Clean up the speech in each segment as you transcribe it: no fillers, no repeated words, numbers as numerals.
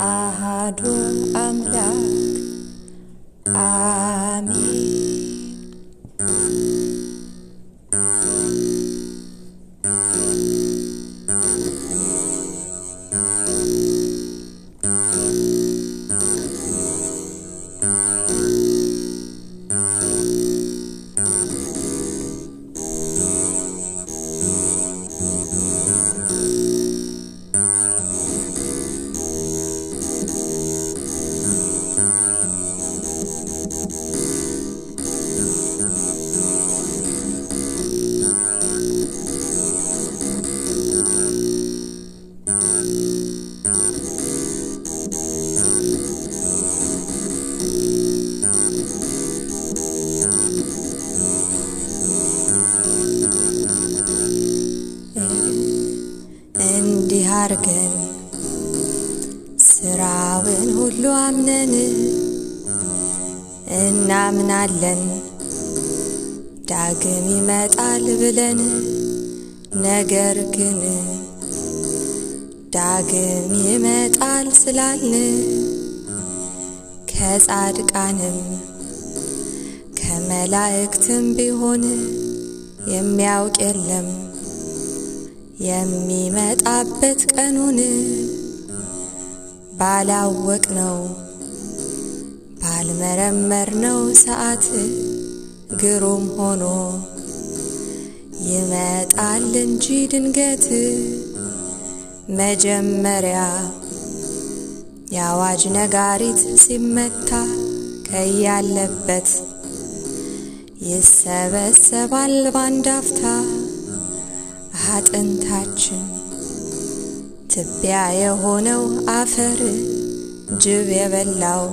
አሐዱ አምላክ አሜን። እንዲህ አርገን ስራውን ሁሉ አምነን እናምናለን ዳግም ይመጣል ብለን። ነገር ግን ዳግም ይመጣል ስላልን ከጻድቃንም ከመላእክትም ቢሆን የሚያውቅ የለም የሚመጣበት ቀኑን። ባላወቅነው ባልመረመርነው ሰዓት ግሩም ሆኖ ይመጣል እንጂ ድንገት። መጀመሪያ የአዋጅ ነጋሪት ሲመታ ከያለበት ይሰበሰባል ባንድ አፍታ። አጥንታችን ትቢያ የሆነው አፈር ጅብ የበላው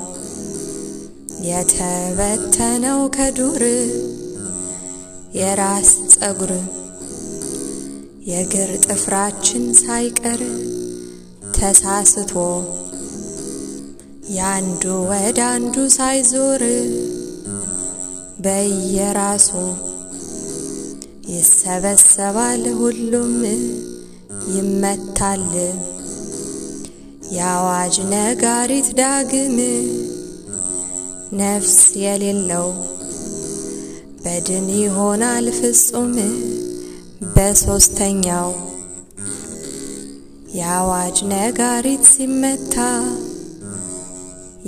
የተበተነው ከዱር የራስ ፀጉር የእግር ጥፍራችን ሳይቀር ተሳስቶ ያንዱ ወደ አንዱ ሳይዞር በየራሱ ይሰበሰባል ሁሉም ይመታል የአዋጅ ነጋሪት ዳግም። ነፍስ የሌለው በድን ይሆናል ፍጹም በሶስተኛው የአዋጅ ነጋሪት ሲመታ።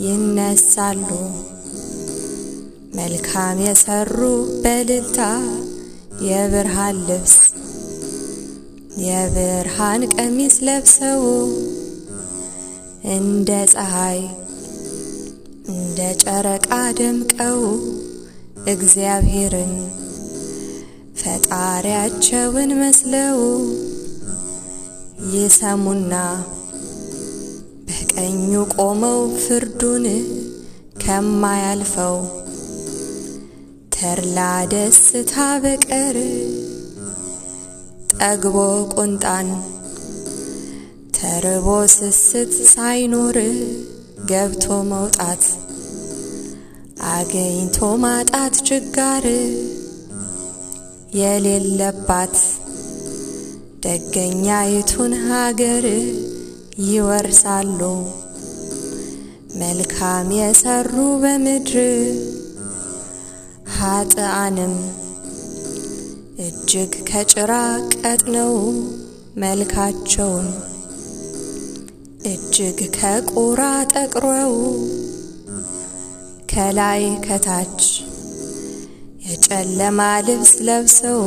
ይነሳሉ መልካም የሰሩ በእልልታ የብርሃን ልብስ የብርሃን ቀሚስ ለብሰው እንደ ፀሐይ እንደ ጨረቃ ደምቀው እግዚአብሔርን ፈጣሪያቸውን መስለው ይሰሙና በቀኙ ቆመው ፍርዱን ከማያልፈው ተድላ ደስታ በቀር ጠግቦ ቁንጣን ተርቦ ስስት ሳይኖር ገብቶ መውጣት አገኝቶ ማጣት ችጋር የሌለባት ደገኛይቱን ሀገር ይወርሳሉ መልካም የሰሩ በምድር። ኃጥአንም እጅግ ከጭራ ቀጥነው መልካቸውን እጅግ ከቁራ ጠቅረው ከላይ ከታች የጨለማ ልብስ ለብሰው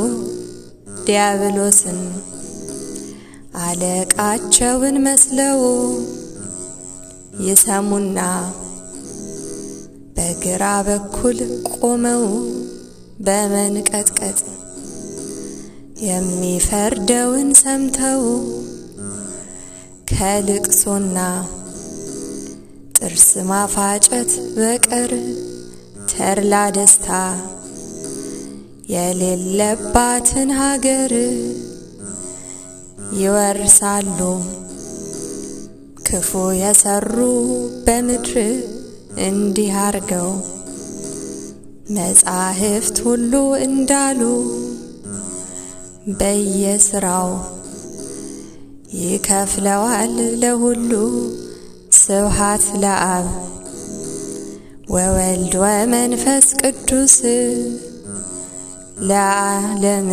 ዲያብሎስን አለቃቸውን መስለው ይሰሙና በግራ በኩል ቆመው በመንቀጥቀጥ የሚፈርደውን ሰምተው ከልቅሶና ጥርስ ማፋጨት በቀር ተድላ ደስታ የሌለባትን ሀገር ይወርሳሉ ክፉ የሰሩ በምድር። እንዲህ አርገው መጻሕፍት ሁሉ እንዳሉ በየስራው ይከፍለዋል ለሁሉ ስብሐት ለአብ ወወልድ ወመንፈስ ቅዱስ ለዓለም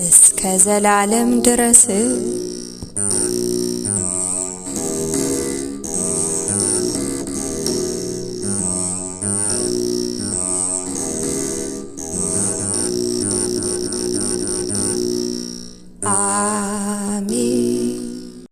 እስከ ዘላለም ድረስ